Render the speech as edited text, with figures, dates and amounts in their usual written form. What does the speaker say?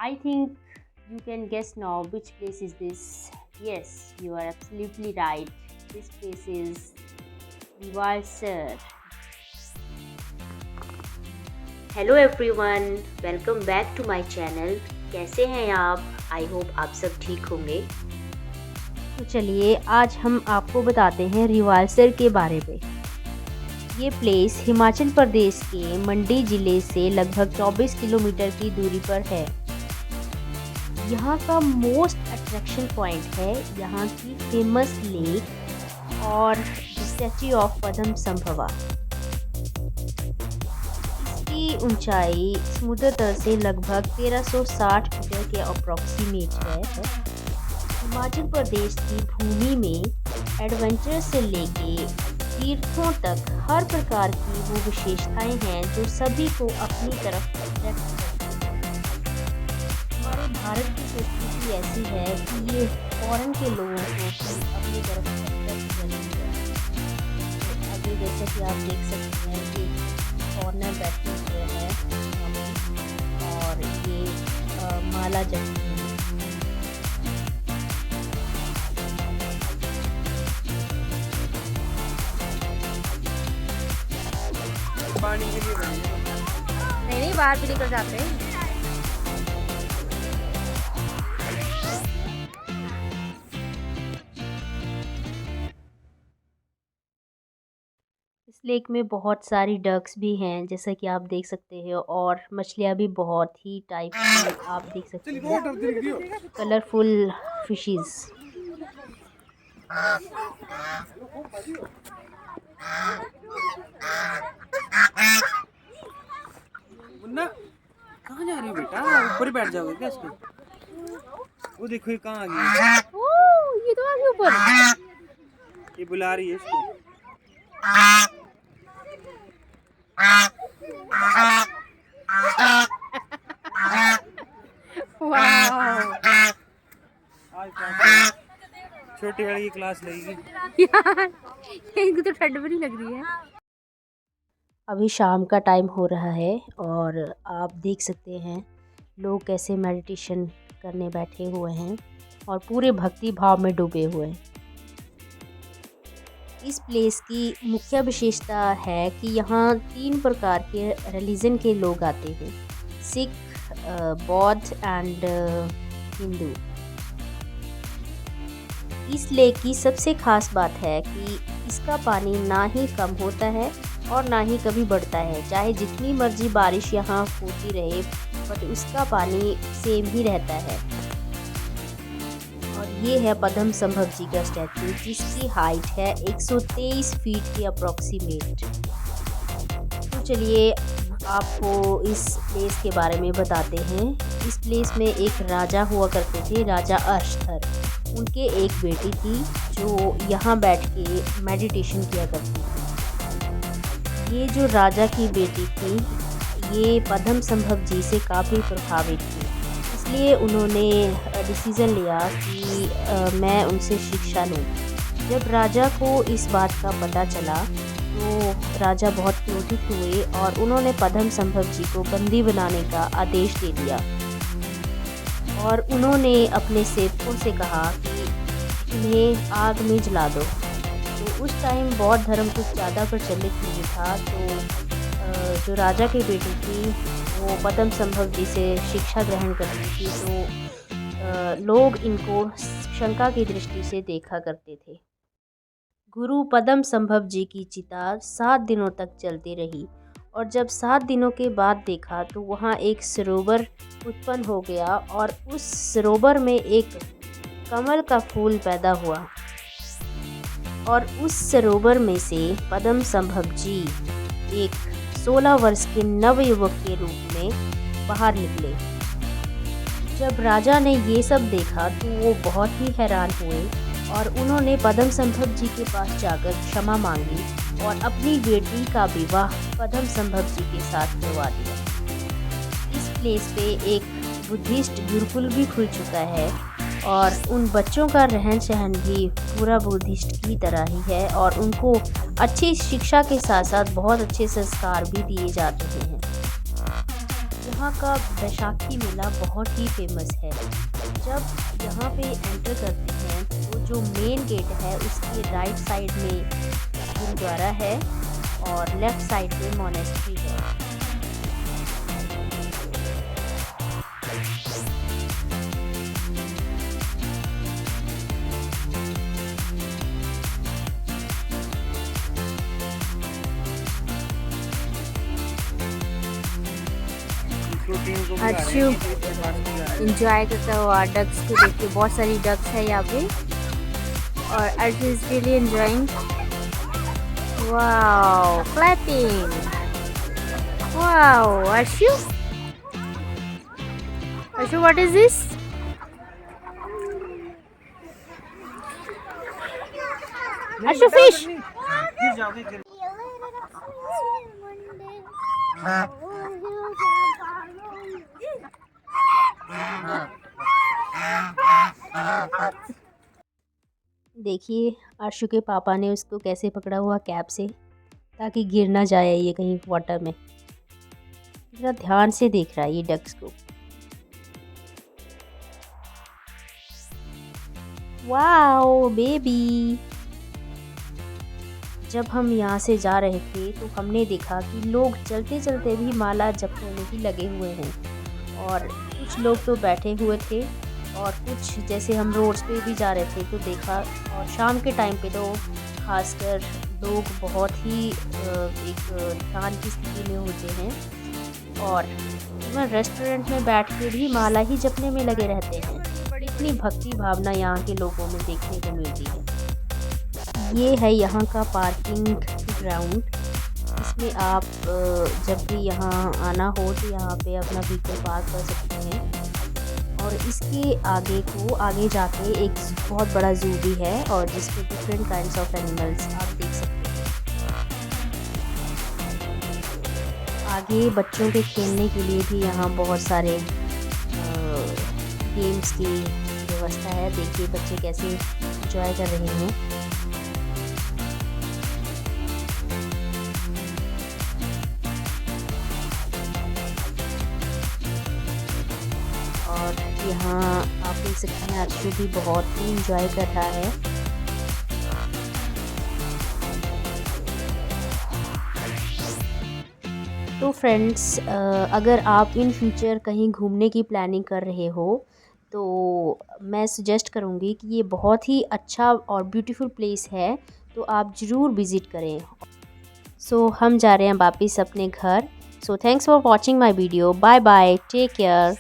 I think you can guess now which place is this. Yes, you are absolutely right. This place is Rivalsar. Hello everyone, welcome back to my channel. कैसे हैं आप? I hope आप सब ठीक होंगे। तो चलिए आज हम आपको बताते हैं रिवालसर के बारे में। ये प्लेस हिमाचल प्रदेश के मंडी ज़िले से लगभग 24 किलोमीटर की दूरी पर है। यहाँ का मोस्ट अट्रैक्शन पॉइंट है यहाँ की फेमस लेक और स्टैच्यू ऑफ पद्म संभवा। इसकी ऊंचाई समुद्र तल से लगभग 1360 मीटर के अप्रॉक्सीमेट है। हिमाचल प्रदेश की भूमि में एडवेंचर से लेके तीर्थों तक हर प्रकार की वो विशेषताएं हैं जो सभी को अपनी तरफ अट्रैक्ट करती हैं। हमारे भारत की संस्कृति ऐसी है कि ये फॉरेन के लोगों को अपनी तरफ अट्रैक्ट करती है। अभी जैसे कि आप देख सकते हैं कि फॉरेनर बैठे हुए हैं और ये माला जपती है। पानी के लिए नहीं बाहर भी निकल जाते हैं। इस लेक में बहुत सारी डक्स भी हैं जैसा कि आप देख सकते हैं, और मछलियाँ भी बहुत ही टाइप की आप देख सकते हैं, कलरफुल फिशेस। मुन्ना कहाँ जा रही हो बेटा? ऊपर ही बैठ जाओगे क्या इसमें? वो देखो ये कहाँ आ गई। ओह ये तो आ गई ऊपर। ये बुला रही है इसको। वाह आज छोटी वाली की क्लास लगेगी यार इनको तो ठंड भी नहीं लग रही है। अभी शाम का टाइम हो रहा है और आप देख सकते हैं लोग कैसे मेडिटेशन करने बैठे हुए हैं और पूरे भक्ति भाव में डूबे हुए हैं। इस प्लेस की मुख्य विशेषता है कि यहाँ 3 प्रकार के रिलीजन के लोग आते हैं, सिख, बौद्ध एंड हिंदू। इस लेक की सबसे खास बात है कि इसका पानी ना ही कम होता है और ना ही कभी बढ़ता है। चाहे जितनी मर्जी बारिश यहाँ होती रहे बट उसका पानी सेम ही रहता है। और ये है पद्म संभव जी का स्टैचू जिसकी हाइट है 123 फीट के अप्रॉक्सीमेट। तो चलिए आपको इस प्लेस के बारे में बताते हैं। इस प्लेस में एक राजा हुआ करते थे, राजा अर्शथर। उनके एक बेटी थी जो यहाँ बैठ के मेडिटेशन किया करती थी। ये जो राजा की बेटी थी ये पद्म संभव जी से काफ़ी प्रभावित थी, इसलिए उन्होंने डिसीज़न लिया कि मैं उनसे शिक्षा लूँ। जब राजा को इस बात का पता चला तो राजा बहुत क्रोधित हुए और उन्होंने पद्म संभव जी को बंदी बनाने का आदेश दे दिया। और उन्होंने अपने सेवकों से कहा कि इन्हें आग में जला दो। तो उस टाइम बौद्ध धर्म कुछ ज़्यादा प्रचलित नहीं था, तो जो राजा की बेटी थी वो पद्म संभव जी से शिक्षा ग्रहण करती थी, तो लोग इनको शंका की दृष्टि से देखा करते थे। गुरु पद्म संभव जी की चिता 7 दिनों तक चलती रही और जब 7 दिनों के बाद देखा तो वहाँ एक सरोवर उत्पन्न हो गया और उस सरोवर में एक कमल का फूल पैदा हुआ और उस सरोवर में से पद्म संभव जी एक 16 वर्ष के नवयुवक के रूप में बाहर निकले। जब राजा ने ये सब देखा तो वो बहुत ही हैरान हुए और उन्होंने पद्म संभव जी के पास जाकर क्षमा मांगी और अपनी बेटी का विवाह पद्म संभव जी के साथ करवा दिया। इस प्लेस पे एक बुद्धिस्ट गुरुकुल भी खुल चुका है और उन बच्चों का रहन सहन भी पूरा बुद्धिस्ट की तरह ही है और उनको अच्छी शिक्षा के साथ साथ बहुत अच्छे संस्कार भी दिए जाते हैं। यहाँ का बैसाखी मेला बहुत ही फेमस है। जब यहाँ पे एंटर करते हैं तो जो मेन गेट है उसके राइट साइड में गुरुद्वारा है और लेफ़्ट साइड में मोनेस्ट्री है। अच्छू इंजॉय करता हुआ डक्स को देख के, बहुत सारी डक्स है यहाँ पे और Arshu is really enjoying. Wow, clapping. Wow Arshu, Arshu what is this? Arshu fish. गिर जाओगे गिर। देखिए अर्शु के पापा ने उसको कैसे पकड़ा हुआ कैप से, ताकि गिर ना जाए ये कहीं वाटर में। इतना ध्यान से देख रहा है ये डक्स को। Wow baby. जब हम यहाँ से जा रहे थे तो हमने देखा कि लोग चलते चलते भी माला जपने में ही लगे हुए हैं, और कुछ लोग तो बैठे हुए थे और कुछ, जैसे हम रोड्स पे भी जा रहे थे तो देखा। और शाम के टाइम पे तो खासकर लोग बहुत ही एक ध्यान की स्थिति में होते हैं और इवन रेस्टोरेंट में बैठ के भी माला ही जपने में लगे रहते हैं। इतनी भक्ति भावना यहाँ के लोगों में देखने को मिलती है। ये है यहाँ का पार्किंग ग्राउंड। इसमें आप जब भी यहाँ आना हो तो यहाँ पे अपना व्हीकल पार्क कर सकते हैं। और इसके आगे जाके एक बहुत बड़ा जू भी है और जिसमें डिफरेंट काइंड्स ऑफ एनिमल्स आप देख सकते हैं। आगे बच्चों के खेलने के लिए भी यहाँ बहुत सारे गेम्स की व्यवस्था है। देखिए बच्चे कैसे एंजॉय कर रहे हैं। और यहाँ आप देख सकते हैं अर्शु भी बहुत ही इंजॉय कर रहा है। तो फ्रेंड्स, अगर आप इन फ्यूचर कहीं घूमने की प्लानिंग कर रहे हो तो मैं सजेस्ट करूँगी कि ये बहुत ही अच्छा और ब्यूटीफुल प्लेस है, तो आप ज़रूर विज़िट करें। सो हम जा रहे हैं वापस अपने घर। So thanks for watching my video. Bye bye, take care.